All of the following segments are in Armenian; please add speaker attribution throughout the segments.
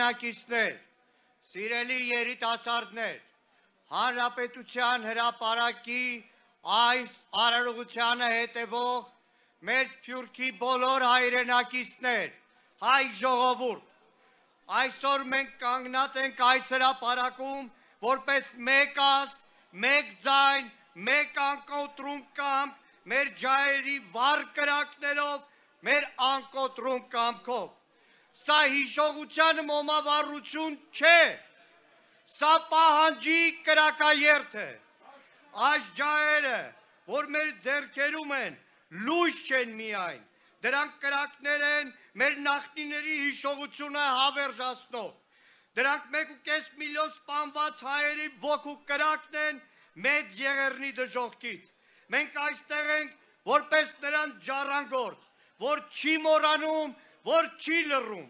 Speaker 1: հայրենակիցներ, սիրելի երիտասարդներ, Հանրապետության հրապարակի այս արարողությանը հետևող մեր Սփյուռքի բոլոր հայրենակիցներ, հայ ժողովուրդ, այսօր մենք կանգնած ենք այս հրապարակում, որպես մեկ ազգ, մեկ ձայն, մեկ անկոտրում կամք, մեր ջահերի վառ կրակներով, մեր անկոտրում կամքով։ Սա հիշողության մոմավառություն չէ, սա պահանջի կրակաերթ է։ Այս ջահերը, որ մեր ձեռքերում են, լույս չեն միայն, դրանք կրակներ են մեր նախնիների հիշողությունը հավերժացնող, դրանք 1.5 միլիոն սպանված հայերի ոգու կրակն են մեծ Եղեռնի դժոխքից։ Մենք այստեղ ենք որպես նրանց ժառանգորդ, որ չի մոռանում, որ չի լռում։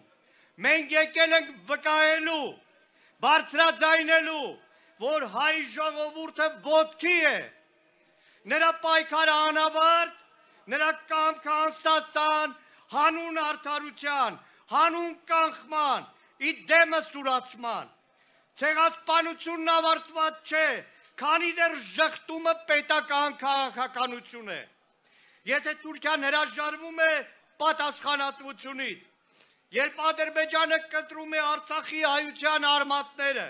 Speaker 1: Մենք եկել ենք վկայելու, բարձրաձայնելու, որ հայ ժողովուրդը ոտքի է, նրա պայքարը անավարտ, նրա կամքը անսասան, հանուն արդարության, հանուն կանխման, ի դեմը սուրացման։ Ցեղասպանությունն ավարտված չէ, քանի դեռ ժխտումը պետական քաղաքականություն է։ Եթե Թուրքիան հրաժարվում է պատասխանատվությունից, երբ Ադրբեջանը կտրում է Արցախի հայության արմատները,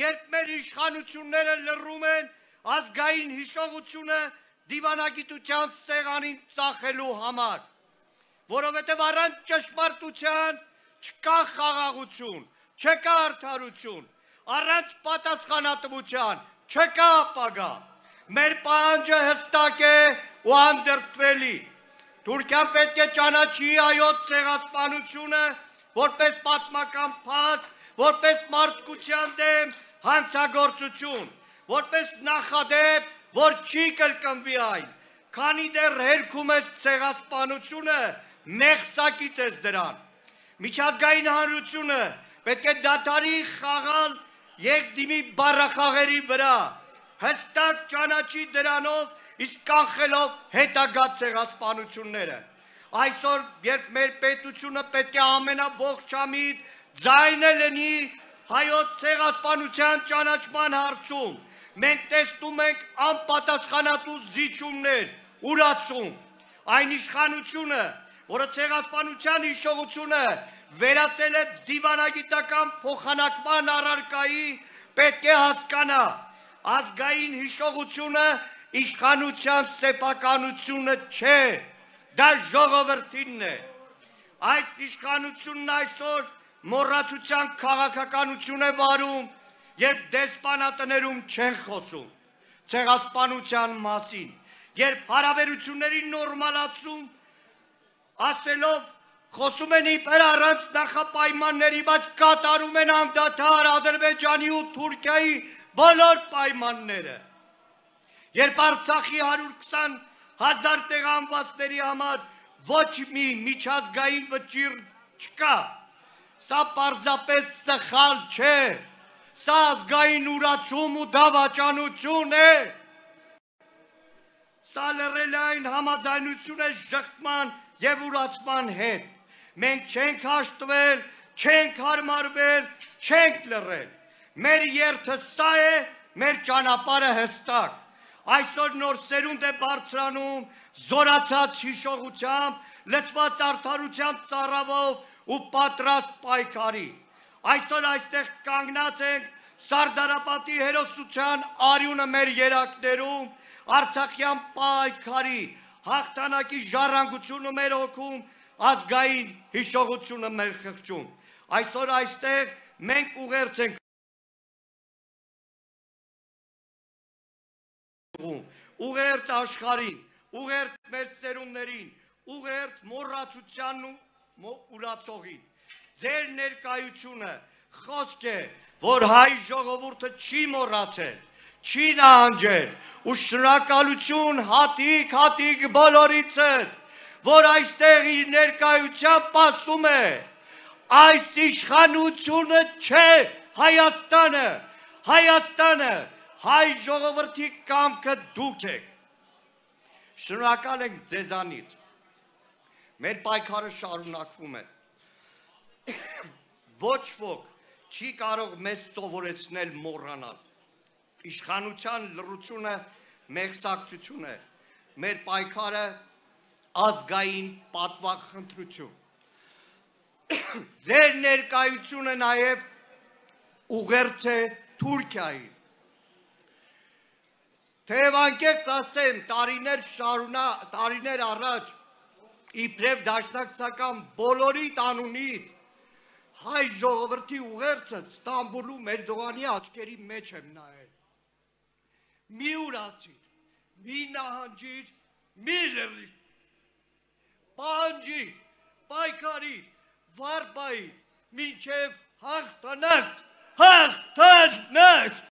Speaker 1: երբ մեր իշխանությունները լռում են ազգային հիշողությունը դիվանագիտության սեղանին ծախելու համար, որովհետև առանց ճշմարտության չկա խաղաղություն, չկա արդարություն, առանց պատասխանատվության չկա ապագա։ Մեր պահանջը հստակ է ու անդրդվելի։ Թուրքիան պետք է ճանաչի հայոց ցեղասպանությունը որպես պատմական փաստ, որպես մարդկության դեմ հանցագործություն, որպես նախադեպ, որ չի կրկնվի այն, քանի դեռ հերքում ես ցեղասպանությունը, մեղսակից ես դրան։ Միջազգային հանրությունը պետք է դադարի խաղալ երկդիմի բառախաղերի վրա, հստակ ճանաչի դրանով, իսկ կանխելով հետագա ցեղասպանությունները։ Այսօր, երբ մեր պետությունը պետք է ամենաողջամիտ ձայնը լինի հայոց ցեղասպանության ճանաչման հարցում, մենք տեսնում ենք անպատասխանատու զիջումներ, ուրացում, այն իշխանությունը, որը ցեղասպանության հիշողությունը վերածել է դիվանագիտական փոխանակման առարկայի, պետք է հասկանա, ազգային հիշողությունը իշխանության սեփականությունը չէ, դա ժողովրդինն է։ Այս իշխանությունն այսօր մոռացության քաղաքականություն է վարում, երբ դեսպանատներում չեն խոսում ցեղասպանության մասին, երբ հարաբերությունների նորմալացում ասելով խոսում են իբր առանց նախապայմանների, բայց կատարում են անդադար Ադրբեջանի ու Թուրքիայի բոլոր պայմանները։ Երբ Արցախի 120,000 տեղամվածների համար ոչ մի միջազգային վճիռ չկա, սա պարզապես սխալ չէ, սա ազգային ուրացում ու դավաճանություն է։ Սա լռել այն համաձայնություն է ժխտման և ուրացման հետ։ Մենք չենք հաշտվել, չենք հարմարվել, չենք լռել։ Մեր երթը սա է, մեր ճանապարհը հստակ։ Այսօր նոր սերունդ է բարձրանում զորացած հիշողությամբ, լցված արդարության ծառավով ու պատրաստ պայքարի։ Այսօր այստեղ կանգնած ենք Սարդարապատի հերոսության արյունը մեր երակներում, Արցախյան պայքարի հաղթանակի ժառանգությունը մեր հոգում, ազգային հիշողությունը մեր խղճում։ Այսօր այստեղ մենք ուղերձ ենք ուղերձ աշխարհին, ուղերձ մեր սերունդներին, ուղերձ մոռացությանն ու ուրացողին։ Ձեր ներկայությունը խոսք է, որ հայ ժողովուրդը չի մոռացել, չի նահանջել, ու շնորհակալություն հատիկ բոլորիցս, որ այստեղ իր ներկայությամբ ասում է, այս իշխանությունը չէ Հայաստանը, Հայաստանը, հայ ժողովրդի կամքը դուք եք։ Շնորհակալ ենք ձեզանից։ Մեր պայքարը շարունակվում է։ Ոչ ոք չի կարող մեզ սովորեցնել մոռանալ։ Իշխանության լռությունը մեղսակցություն է, մեր պայքարը ազգային պատվախնդրություն։ Ձեր ներկայությունը նաև ուղերձ է Թուրքիային։ Թեև անկեղծ ասեմ, տարիներ առաջ իբրև դաշնակցական բոլորի տանունից հայ ժողովրդի ուղերձը Ստամբուլում Էրդողանի աչքերի մեջ եմ նայել։ Մի ուրացիր, մի նահանջիր, մի լռիր, պահանջիր, պայքարիր, վարպայիր, մինչև հաղթանակ, հաղթանակ։